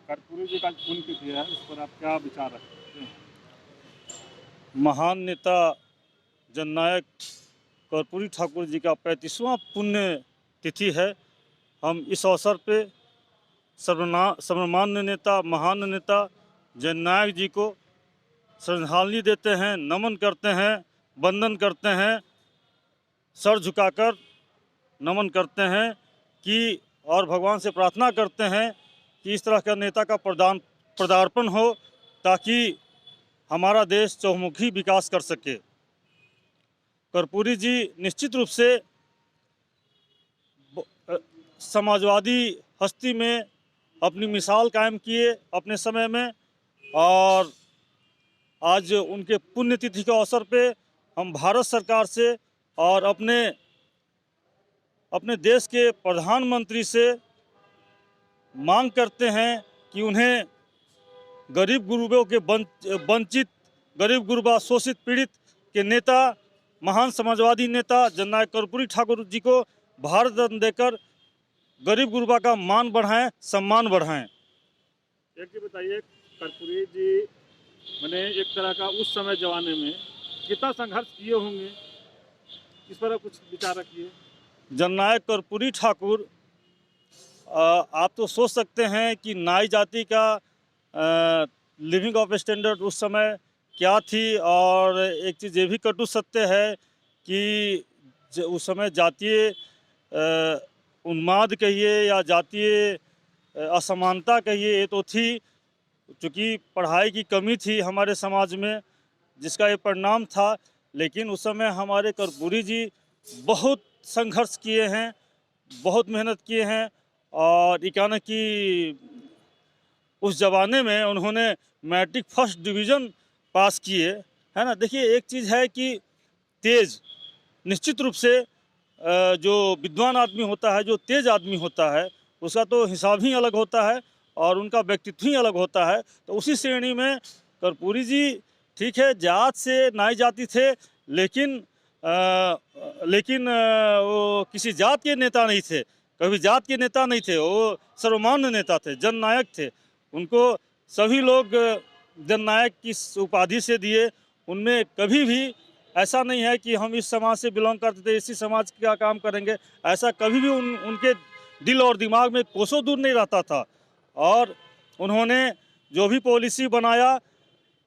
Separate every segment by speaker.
Speaker 1: कर्पूरी जी का पुण्यतिथि है, इस पर आप क्या विचार रखते हैं?
Speaker 2: महान नेता जननायक कर्पूरी ठाकुर जी का 35वां पुण्य तिथि है। हम इस अवसर पे सर्वमान्य नेता, महान नेता जननायक जी को श्रद्धांजलि देते हैं, नमन करते हैं, वंदन करते हैं, सर झुकाकर नमन करते हैं कि और भगवान से प्रार्थना करते हैं कि इस तरह का नेता का पदार्पण हो ताकि हमारा देश चहुमुखी विकास कर सके। कर्पूरी जी निश्चित रूप से समाजवादी हस्ती में अपनी मिसाल कायम किए अपने समय में, और आज उनके पुण्यतिथि के अवसर पे हम भारत सरकार से और अपने देश के प्रधानमंत्री से मांग करते हैं कि उन्हें गरीब गुरबों के वंचित, गरीब गुरबा, शोषित, पीड़ित के नेता, महान समाजवादी नेता जननायक कर्पूरी ठाकुर जी को भारत रत्न देकर गरीब गुरबा का मान बढ़ाएं, सम्मान बढ़ाएं।
Speaker 1: एक जी बताइए, कर्पूरी जी मैंने एक तरह का उस समय जमाने में कितना संघर्ष किए होंगे, इस पर आप कुछ विचार रखिए।
Speaker 2: जननायक कर्पूरी ठाकुर, आप तो सोच सकते हैं कि नाई जाति का लिविंग ऑफ स्टैंडर्ड उस समय क्या थी, और एक चीज़ ये भी कटु सत्य है कि उस समय जातीय उन्माद कहिए या जातीय असमानता कहिए, ये तो थी, चूँकि पढ़ाई की कमी थी हमारे समाज में, जिसका ये परिणाम था। लेकिन उस समय हमारे कर्पूरी जी बहुत संघर्ष किए हैं, बहुत मेहनत किए हैं, और इकाना कि उस ज़माने में उन्होंने मैट्रिक फर्स्ट डिवीज़न पास किए, है ना। देखिए, एक चीज़ है कि तेज़, निश्चित रूप से जो विद्वान आदमी होता है, जो तेज़ आदमी होता है, उसका तो हिसाब ही अलग होता है और उनका व्यक्तित्व ही अलग होता है। तो उसी श्रेणी में कर्पूरी जी, ठीक है, जात से नाई जाति थे, लेकिन वो किसी जात के नेता नहीं थे, कभी जात के नेता नहीं थे, वो सर्वमान्य नेता थे, जननायक थे। उनको सभी लोग जननायक की उपाधि से दिए। उनमें कभी भी ऐसा नहीं है कि हम इस समाज से बिलोंग करते थे, इसी समाज का काम करेंगे, ऐसा कभी भी उनके दिल और दिमाग में कोसों दूर नहीं रहता था। और उन्होंने जो भी पॉलिसी बनाया,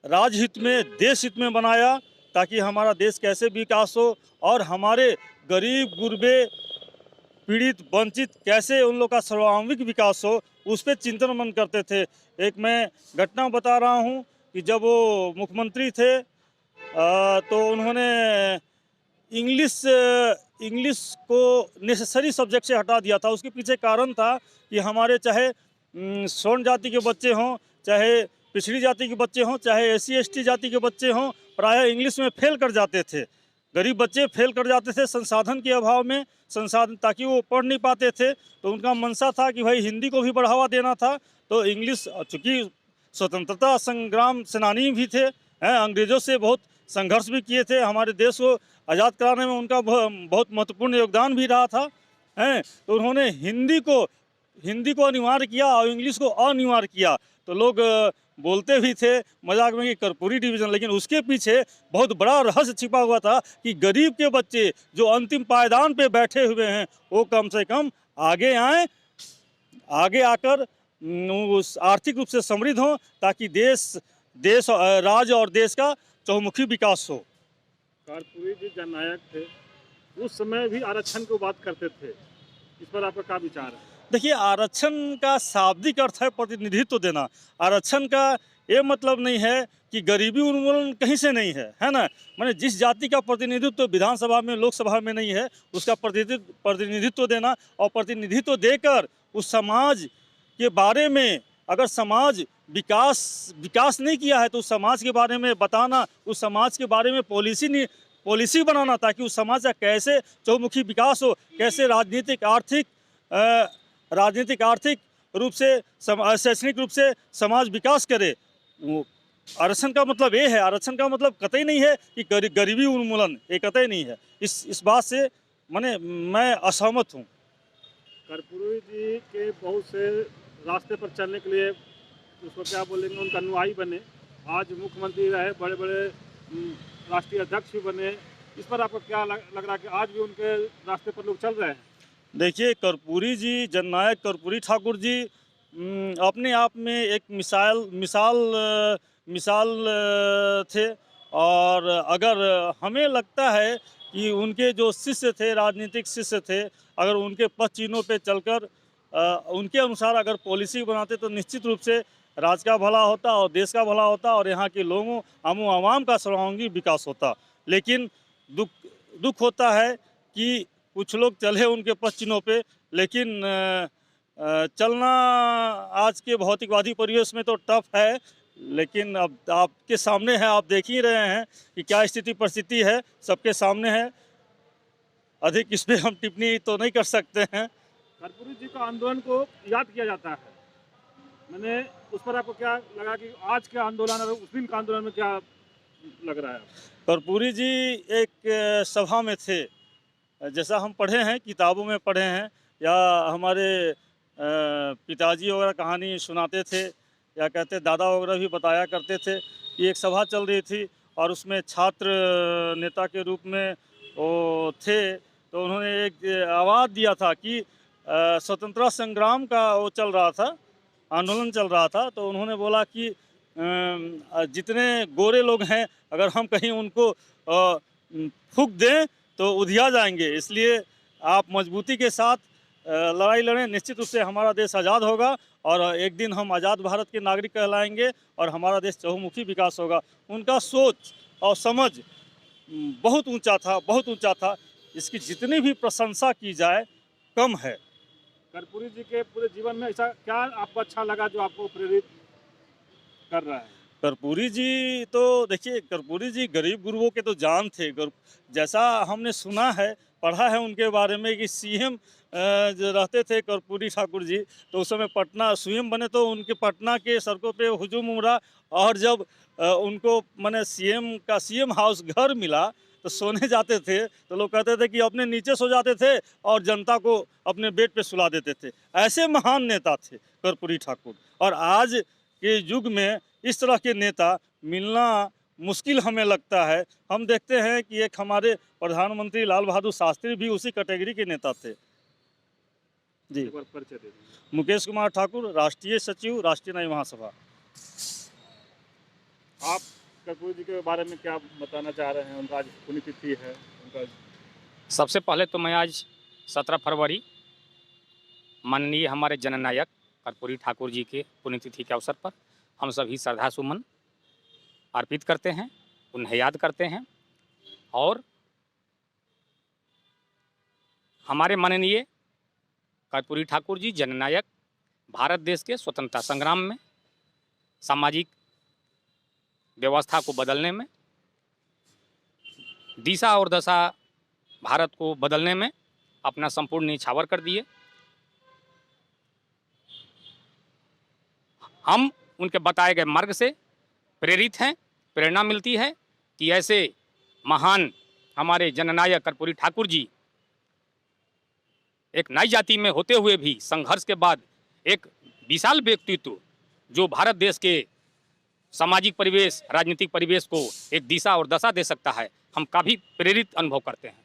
Speaker 2: राजहित में, देश हित में बनाया, ताकि हमारा देश कैसे विकास हो और हमारे गरीब गुरबे, पीड़ित, वंचित कैसे उन लोग का सर्वांगीण विकास हो, उस पर चिंतन मनन करते थे। एक मैं घटना बता रहा हूँ कि जब वो मुख्यमंत्री थे तो उन्होंने इंग्लिश को नेसेसरी सब्जेक्ट से हटा दिया था। उसके पीछे कारण था कि हमारे चाहे स्वर्ण जाति के बच्चे हों, चाहे पिछड़ी जाति के बच्चे हों, चाहे SC ST जाति के बच्चे हों, प्रायः इंग्लिश में फेल कर जाते थे। गरीब बच्चे फेल कर जाते थे संसाधन के अभाव में, ताकि वो पढ़ नहीं पाते थे। तो उनका मनसा था कि भाई हिंदी को भी बढ़ावा देना था। तो इंग्लिश, चूँकि स्वतंत्रता संग्राम सेनानी भी थे, अंग्रेज़ों से बहुत संघर्ष भी किए थे, हमारे देश को आज़ाद कराने में उनका बहुत महत्वपूर्ण योगदान भी रहा था, हैं। तो उन्होंने हिंदी को अनिवार्य किया और इंग्लिश को अनिवार्य किया। तो लोग बोलते भी थे मजाक में कि कर्पूरी डिवीज़न, लेकिन उसके पीछे बहुत बड़ा रहस्य छिपा हुआ था कि गरीब के बच्चे जो अंतिम पायदान पे बैठे हुए हैं, वो कम से कम आगे आएँ, आगे आकर उस आर्थिक रूप से समृद्ध हों, ताकि राज्य और देश का चहुमुखी विकास हो।
Speaker 1: कर्पूरी जी जननायक थे, उस समय भी आरक्षण की बात करते थे, इस पर आपका क्या विचार है?
Speaker 2: देखिए, आरक्षण का शाब्दिक अर्थ है प्रतिनिधित्व देना। आरक्षण का ये मतलब नहीं है कि गरीबी उन्मूलन कहीं से नहीं है, है ना। माने जिस जाति का प्रतिनिधित्व विधानसभा में, लोकसभा में नहीं है, उसका प्रतिनिधित्व देना, और प्रतिनिधित्व देकर उस समाज के बारे में, अगर समाज विकास नहीं किया है तो उस समाज के बारे में बताना, उस समाज के बारे में पॉलिसी बनाना, ताकि उस समाज का कैसे चहुमुखी विकास हो, कैसे राजनीतिक आर्थिक रूप से, शैक्षणिक रूप से समाज विकास करे। आरक्षण का मतलब ये है, आरक्षण का मतलब कतई नहीं है कि गरीबी उन्मूलन, ये कतई नहीं है। इस बात से मैं असहमत हूँ।
Speaker 1: कर्पूरी जी के बहुत से रास्ते पर चलने के लिए उसको क्या बोलेंगे, उनका अनुयायी बने, आज मुख्यमंत्री रहे, बड़े बड़े राष्ट्रीय अध्यक्ष भी बने, इस पर आपको क्या लग रहा है कि आज भी उनके रास्ते पर लोग चल रहे हैं?
Speaker 2: देखिए, कर्पूरी जी, जननायक कर्पूरी ठाकुर जी अपने आप में एक मिसाल थे। और अगर हमें लगता है कि उनके जो शिष्य थे, राजनीतिक शिष्य थे, अगर उनके पद चिन्हों पे चलकर उनके अनुसार अगर पॉलिसी बनाते तो निश्चित रूप से राज्य का भला होता और देश का भला होता और यहाँ के लोगों आमो आवाम का सर्वांगीण विकास होता। लेकिन दुख होता है कि कुछ लोग चले उनके पद चिन्हों पे, लेकिन चलना आज के भौतिकवादी परिवेश में तो टफ है। लेकिन अब आपके सामने है, आप देख ही रहे हैं कि क्या स्थिति परिस्थिति है, सबके सामने है। अधिक इस पे हम टिप्पणी तो नहीं कर सकते हैं।
Speaker 1: कर्पूरी जी का आंदोलन को याद किया जाता है, मैंने उस पर आपको क्या लगा कि आज के आंदोलन और उस दिन का आंदोलन में क्या लग रहा है?
Speaker 2: कर्पूरी जी एक सभा में थे, जैसा हम पढ़े हैं, किताबों में पढ़े हैं, या हमारे पिताजी वगैरह कहानी सुनाते थे, या कहते दादा वगैरह भी बताया करते थे कि एक सभा चल रही थी और उसमें छात्र नेता के रूप में वो थे। तो उन्होंने एक आवाज़ दिया था कि स्वतंत्रता संग्राम का वो चल रहा था, आंदोलन चल रहा था। तो उन्होंने बोला कि जितने गोरे लोग हैं, अगर हम कहीं उनको फूंक दें तो उधिया जाएंगे, इसलिए आप मजबूती के साथ लड़ाई लड़ें, निश्चित रूप से हमारा देश आज़ाद होगा और एक दिन हम आज़ाद भारत के नागरिक कहलाएंगे और हमारा देश चहुमुखी विकास होगा। उनका सोच और समझ बहुत ऊंचा था, बहुत ऊंचा था। इसकी जितनी भी प्रशंसा की जाए कम है।
Speaker 1: कर्पूरी जी के पूरे जीवन में ऐसा क्या आपको अच्छा लगा जो आपको प्रेरित कर रहा है?
Speaker 2: कर्पूरी जी तो देखिए, कर्पूरी जी गरीब गुरुओं के तो जान थे। जैसा हमने सुना है, पढ़ा है उनके बारे में कि सीएम जो रहते थे कर्पूरी ठाकुर जी, तो उस समय पटना सीएम बने तो उनके पटना के सड़कों पे हुजूम उमड़ा। और जब उनको माने सीएम हाउस घर मिला तो सोने जाते थे तो लोग कहते थे कि अपने नीचे सो जाते थे और जनता को अपने बेड पे सुला देते थे। ऐसे महान नेता थे कर्पूरी ठाकुर। और आज के युग में इस तरह के नेता मिलना मुश्किल हमें लगता है। हम देखते हैं कि एक हमारे प्रधानमंत्री लाल बहादुर शास्त्री भी उसी कैटेगरी के नेता थे। जी,
Speaker 1: एक बार परिचय दे दीजिए।
Speaker 2: मुकेश कुमार ठाकुर, राष्ट्रीय सचिव, राष्ट्रीय न्याय महासभा।
Speaker 1: आप कर्पूरी जी के बारे में क्या बताना चाह रहे हैं? उनका आज पुण्यतिथि है उनका।
Speaker 3: सबसे पहले तो मैं आज 17 फरवरी माननीय हमारे जननायक कर्पूरी ठाकुर जी के पुण्यतिथि के अवसर पर हम सभी श्रद्धा सुमन अर्पित करते हैं, उन्हें याद करते हैं। और हमारे माननीय कर्पूरी ठाकुर जी जननायक भारत देश के स्वतंत्रता संग्राम में, सामाजिक व्यवस्था को बदलने में, दिशा और दशा भारत को बदलने में अपना संपूर्ण न्यौछावर कर दिए। हम उनके बताए गए मार्ग से प्रेरित हैं, प्रेरणा मिलती है कि ऐसे महान हमारे जननायक कर्पूरी ठाकुर जी एक नाई जाति में होते हुए भी संघर्ष के बाद एक विशाल व्यक्तित्व जो भारत देश के सामाजिक परिवेश, राजनीतिक परिवेश को एक दिशा और दशा दे सकता है, हम काफ़ी प्रेरित अनुभव करते हैं।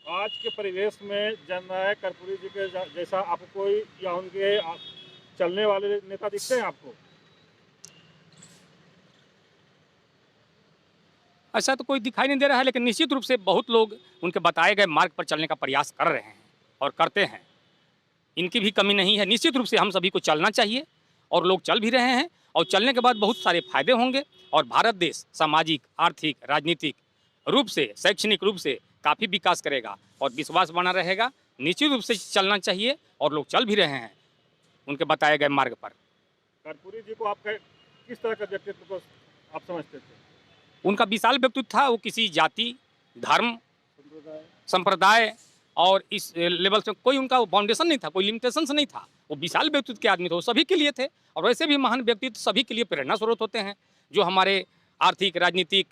Speaker 1: आज के परिवेश में जननायक कर्पूरी जी के जैसा आपको कोई या उनके चलने वाले नेता दिखते हैं आपको?
Speaker 3: ऐसा तो कोई दिखाई नहीं दे रहा है, लेकिन निश्चित रूप से बहुत लोग उनके बताए गए मार्ग पर चलने का प्रयास कर रहे हैं और करते हैं। इनकी भी कमी नहीं है। निश्चित रूप से हम सभी को चलना चाहिए और लोग चल भी रहे हैं और चलने के बाद बहुत सारे फायदे होंगे और भारत देश सामाजिक, आर्थिक, राजनीतिक रूप से, शैक्षणिक रूप से काफ़ी विकास करेगा और विश्वास बना रहेगा। निश्चित रूप से चलना चाहिए और लोग चल भी रहे हैं उनके बताए गए मार्ग पर।
Speaker 1: कर्पूरी जी को आप किस तरह का व्यक्तित्व को आप समझते थे?
Speaker 3: उनका विशाल व्यक्तित्व था। वो किसी जाति, धर्म, संप्रदाय और इस लेवल से कोई उनका बाउंडेशन नहीं था, कोई लिमिटेशंस नहीं था। वो विशाल व्यक्तित्व के आदमी थे, वो सभी के लिए थे। और वैसे भी महान व्यक्तित्व सभी के लिए प्रेरणा स्रोत होते हैं, जो हमारे आर्थिक, राजनीतिक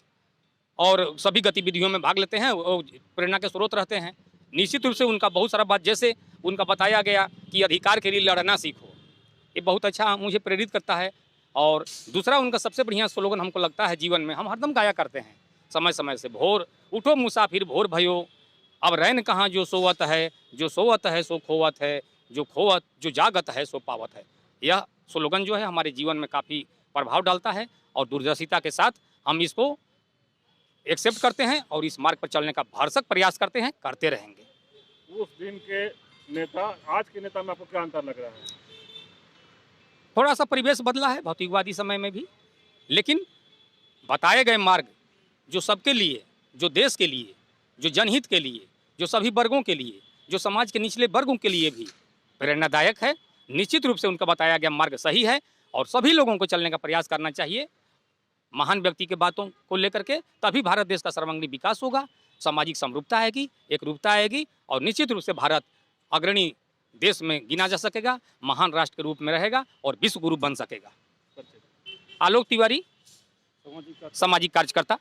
Speaker 3: और सभी गतिविधियों में भाग लेते हैं, वो प्रेरणा के स्रोत रहते हैं। निश्चित रूप से उनका बहुत सारा बात, जैसे उनका बताया गया कि अधिकार के लिए लड़ना सीखो, ये बहुत अच्छा मुझे प्रेरित करता है। और दूसरा उनका सबसे बढ़िया स्लोगन हमको लगता है जीवन में हम हरदम गाया करते हैं समय समय से, भोर उठो मुसाफिर भोर भयो, अब रैन कहाँ जो सोवत है, जो सोवत है सो खोवत है, जो जागत है सो पावत है। यह स्लोगन जो है हमारे जीवन में काफ़ी प्रभाव डालता है और दूरदर्शिता के साथ हम इसको एक्सेप्ट करते हैं और इस मार्ग पर चलने का भरसक प्रयास करते हैं, करते रहेंगे।
Speaker 1: उस दिन के नेता आज के नेता में आपको क्या अंतर लग रहा है?
Speaker 3: थोड़ा सा परिवेश बदला है भौतिकवादी समय में भी, लेकिन बताए गए मार्ग जो सबके लिए, जो देश के लिए, जो जनहित के लिए, जो सभी वर्गों के लिए, जो समाज के निचले वर्गों के लिए भी प्रेरणादायक है। निश्चित रूप से उनका बताया गया मार्ग सही है और सभी लोगों को चलने का प्रयास करना चाहिए महान व्यक्ति के बातों को लेकर के, तभी भारत देश का सर्वांगीण विकास होगा, सामाजिक समरूपता आएगी, एकरूपता आएगी और निश्चित रूप से भारत अग्रणी देश में गिना जा सकेगा, महान राष्ट्र के रूप में रहेगा और विश्व गुरु बन सकेगा। आलोक तिवारी, सामाजिक कार्यकर्ता।